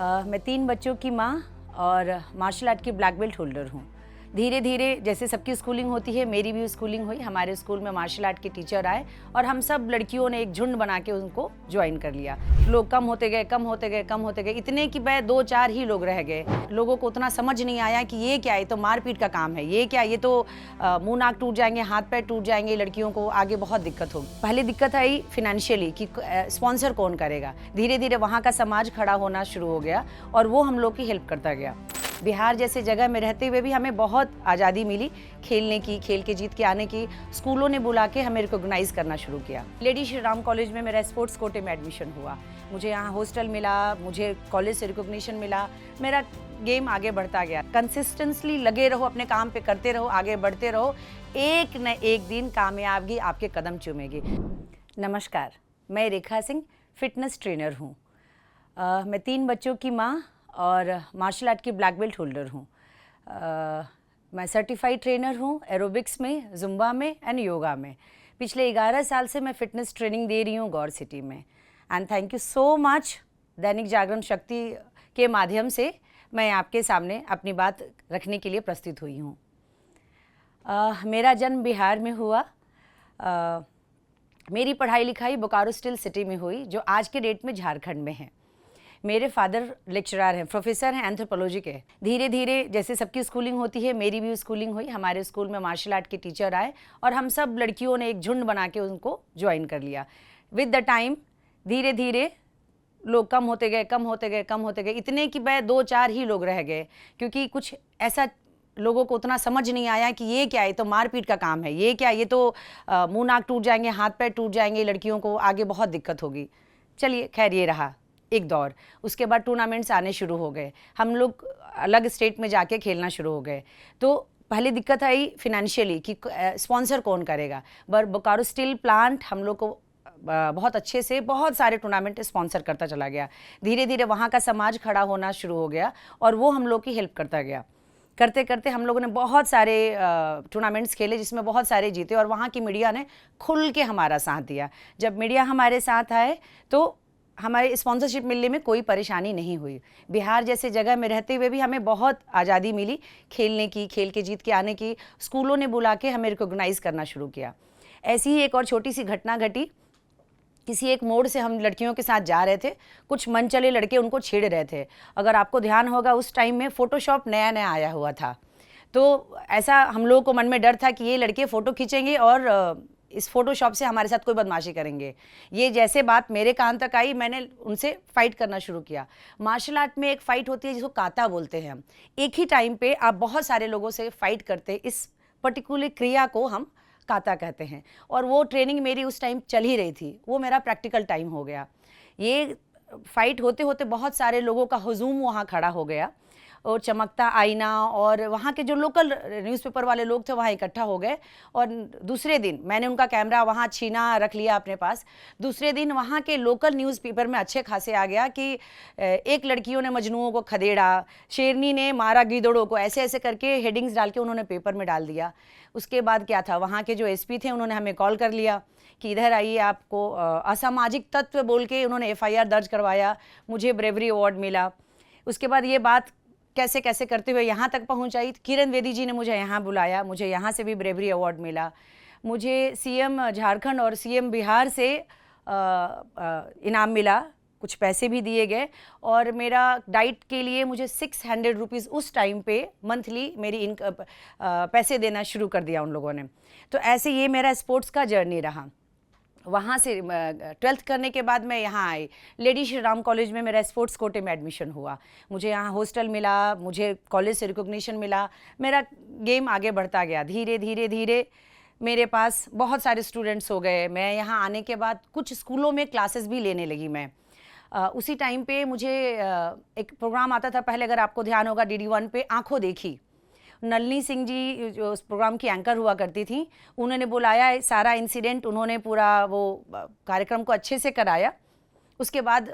मैं 3 बच्चों की माँ और मार्शल आर्ट की ब्लैक बेल्ट होल्डर हूँ। धीरे धीरे जैसे सबकी स्कूलिंग होती है, मेरी भी स्कूलिंग हुई। हमारे स्कूल में मार्शल आर्ट के टीचर आए और हम सब लड़कियों ने एक झुंड बना के उनको ज्वाइन कर लिया। लोग कम होते गए, कम होते गए, कम होते गए, इतने कि वह 2-4 ही लोग रह गए। लोगों को उतना समझ नहीं आया कि ये क्या है, तो मारपीट का काम है, ये क्या, ये तो मुंह नाक टूट जाएंगे, हाथ पैर टूट जाएंगे, लड़कियों को आगे बहुत दिक्कत होगी। पहले दिक्कत आई फिनेंशियली कि स्पॉन्सर कौन करेगा। धीरे धीरे वहाँ का समाज खड़ा होना शुरू हो गया और वो हम लोग की हेल्प करता गया। बिहार जैसे जगह में रहते हुए भी हमें बहुत आज़ादी मिली खेलने की, खेल के जीत के आने की। स्कूलों ने बुला के हमें रिकॉग्नाइज करना शुरू किया। लेडी श्री राम कॉलेज में मेरा स्पोर्ट्स कोटे में एडमिशन हुआ। मुझे यहाँ हॉस्टल मिला, मुझे कॉलेज से रिकॉग्निशन मिला। मेरा गेम आगे बढ़ता गया। कंसिस्टेंटली लगे रहो, अपने काम पे करते रहो, आगे बढ़ते रहो, एक न एक दिन कामयाबी आपके कदम चूमेगी। नमस्कार, मैं रेखा सिंह फिटनेस ट्रेनर हूँ। मैं 3 बच्चों की माँ और मार्शल आर्ट की ब्लैक बेल्ट होल्डर हूँ। मैं सर्टिफाइड ट्रेनर हूँ एरोबिक्स में, जुम्बा में एंड योगा में। पिछले 11 साल से मैं फ़िटनेस ट्रेनिंग दे रही हूँ गौर सिटी में। And thank you so much. Dainik Jagran शक्ति के माध्यम से मैं आपके सामने अपनी बात रखने के लिए प्रस्तुत हुई हूँ। मेरा जन्म बिहार में हुआ। मेरी पढ़ाई लिखाई बोकारो स्टील सिटी में हुई, जो आज के डेट में झारखंड में है। मेरे फादर लेक्चरर हैं, प्रोफेसर हैं एंथ्रोपोलॉजी के। धीरे धीरे जैसे सबकी स्कूलिंग होती है, मेरी भी स्कूलिंग हुई। हमारे स्कूल में मार्शल आर्ट के टीचर आए और हम सब लड़कियों ने एक झुंड बना के उनको ज्वाइन कर लिया। विद द टाइम धीरे धीरे लोग कम होते गए, कम होते गए, कम होते गए, इतने कि वह 2-4 ही लोग रह गए, क्योंकि कुछ ऐसा लोगों को उतना समझ नहीं आया कि ये क्या है, तो मारपीट का काम है, ये क्या, ये तो मुंह नाक टूट जाएंगे, हाथ पैर टूट जाएंगे, लड़कियों को आगे बहुत दिक्कत होगी। चलिए, खैर ये रहा एक दौर। उसके बाद टूर्नामेंट्स आने शुरू हो गए, हम लोग अलग स्टेट में जाके खेलना शुरू हो गए। तो पहले दिक्कत आई फिनेंशियली कि स्पॉन्सर कौन करेगा। बोकारो स्टील प्लांट हम लोग को बहुत अच्छे से बहुत सारे टूर्नामेंट स्पॉन्सर करता चला गया। धीरे धीरे वहाँ का समाज खड़ा होना शुरू हो गया और वो हम लोग की हेल्प करता गया। करते करते हम लोगों ने बहुत सारे टूर्नामेंट्स खेले, जिसमें बहुत सारे जीते और वहाँ की मीडिया ने खुल के हमारा साथ दिया। जब मीडिया हमारे साथ आए तो हमारे स्पॉन्सरशिप मिलने में कोई परेशानी नहीं हुई। बिहार जैसे जगह में रहते हुए भी हमें बहुत आज़ादी मिली खेलने की, खेल के जीत के आने की। स्कूलों ने बुला के हमें रिकॉग्नाइज करना शुरू किया। ऐसी ही एक और छोटी सी घटना घटी। किसी एक मोड़ से हम लड़कियों के साथ जा रहे थे, कुछ मन चले लड़के उनको छेड़ रहे थे। अगर आपको ध्यान होगा, उस टाइम में फ़ोटोशॉप नया नया आया हुआ था। तो ऐसा हम लोगों को मन में डर था कि ये लड़के फ़ोटो खींचेंगे और इस फोटोशॉप से हमारे साथ कोई बदमाशी करेंगे। ये जैसे बात मेरे कान तक आई, मैंने उनसे फ़ाइट करना शुरू किया। मार्शल आर्ट में एक फ़ाइट होती है जिसको काता बोलते हैं हम। एक ही टाइम पे आप बहुत सारे लोगों से फ़ाइट करते, इस पर्टिकुलर क्रिया को हम काता कहते हैं। और वो ट्रेनिंग मेरी उस टाइम चल ही रही थी, वो मेरा प्रैक्टिकल टाइम हो गया। ये फ़ाइट होते होते बहुत सारे लोगों का हुजूम वहाँ खड़ा हो गया और चमकता आईना और वहाँ के जो लोकल न्यूज़पेपर वाले लोग थे वहाँ इकट्ठा हो गए। और दूसरे दिन मैंने उनका कैमरा वहाँ छीना, रख लिया अपने पास। दूसरे दिन वहाँ के लोकल न्यूज़पेपर में अच्छे खासे आ गया कि एक लड़कियों ने मजनुओं को खदेड़ा, शेरनी ने मारा गीदड़ों को, ऐसे ऐसे करके हेडिंग्स डाल के उन्होंने पेपर में डाल दिया। उसके बाद क्या था, वहाँ के जो एसपी थे उन्होंने हमें कॉल कर लिया कि इधर आइए, आपको असामाजिक तत्व बोल के उन्होंने FIR दर्ज करवाया। मुझे ब्रेवरी अवार्ड मिला। उसके बाद ये बात कैसे कैसे करते हुए यहाँ तक पहुँच आई। किरण बेदी जी ने मुझे यहाँ बुलाया, मुझे यहाँ से भी ब्रेवरी अवार्ड मिला। मुझे CM झारखंड और CM बिहार से इनाम मिला, कुछ पैसे भी दिए गए। और मेरा डाइट के लिए मुझे 600 रुपीज़ उस टाइम पे मंथली मेरी पैसे देना शुरू कर दिया उन लोगों ने। तो ऐसे ये मेरा स्पोर्ट्स का जर्नी रहा। वहाँ से 12th करने के बाद मैं यहाँ आई। लेडी श्री राम कॉलेज में मेरा स्पोर्ट्स कोटे में एडमिशन हुआ। मुझे यहाँ हॉस्टल मिला, मुझे कॉलेज से रिकॉग्निशन मिला। मेरा गेम आगे बढ़ता गया। धीरे धीरे धीरे मेरे पास बहुत सारे स्टूडेंट्स हो गए। मैं यहाँ आने के बाद कुछ स्कूलों में क्लासेस भी लेने लगी मैं। उसी टाइम पे मुझे एक प्रोग्राम आता था पहले, अगर आपको ध्यान होगा, DD1 पे आंखों देखी। नलिनी सिंह जी जो उस प्रोग्राम की एंकर हुआ करती थी, उन्होंने बुलाया। सारा इंसिडेंट उन्होंने पूरा वो कार्यक्रम को अच्छे से कराया। उसके बाद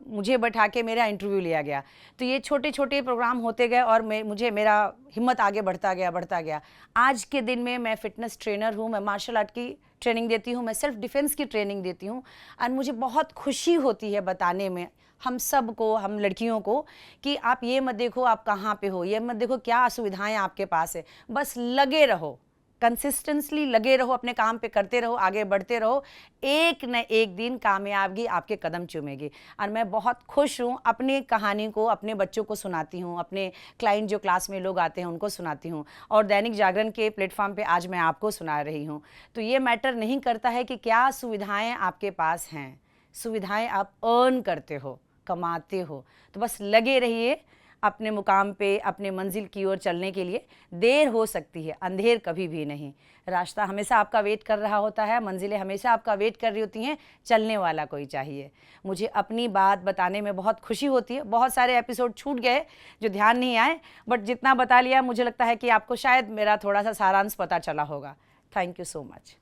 मुझे बैठा के मेरा इंटरव्यू लिया गया। तो ये छोटे छोटे प्रोग्राम होते गए और मेरा हिम्मत आगे बढ़ता गया। आज के दिन में मैं फ़िटनेस ट्रेनर हूँ, मैं मार्शल आर्ट की ट्रेनिंग देती हूँ, मैं सेल्फ़ डिफेंस की ट्रेनिंग देती हूँ। और मुझे बहुत खुशी होती है बताने में हम सब को, हम लड़कियों को, कि आप ये मत देखो आप कहाँ पे हो, ये मत देखो क्या असुविधाएं आपके पास है, बस लगे रहो, कंसिस्टेंटली लगे रहो, अपने काम पे करते रहो, आगे बढ़ते रहो, एक न एक दिन कामयाबी आपके कदम चूमेगी। और मैं बहुत खुश हूँ, अपनी कहानी को अपने बच्चों को सुनाती हूँ, अपने क्लाइंट जो क्लास में लोग आते हैं उनको सुनाती हूँ, और दैनिक जागरण के प्लेटफॉर्म पे आज मैं आपको सुना रही हूँ। तो ये मैटर नहीं करता है कि क्या सुविधाएँ आपके पास हैं, सुविधाएँ आप अर्न करते हो, कमाते हो। तो बस लगे रहिए अपने मुकाम पे, अपने मंजिल की ओर चलने के लिए। देर हो सकती है, अंधेर कभी भी नहीं। रास्ता हमेशा आपका वेट कर रहा होता है, मंजिलें हमेशा आपका वेट कर रही होती हैं, चलने वाला कोई चाहिए। मुझे अपनी बात बताने में बहुत खुशी होती है। बहुत सारे एपिसोड छूट गए जो ध्यान नहीं आए, बट जितना बता लिया मुझे लगता है कि आपको शायद मेरा थोड़ा सा सारांश पता चला होगा। Thank you so much.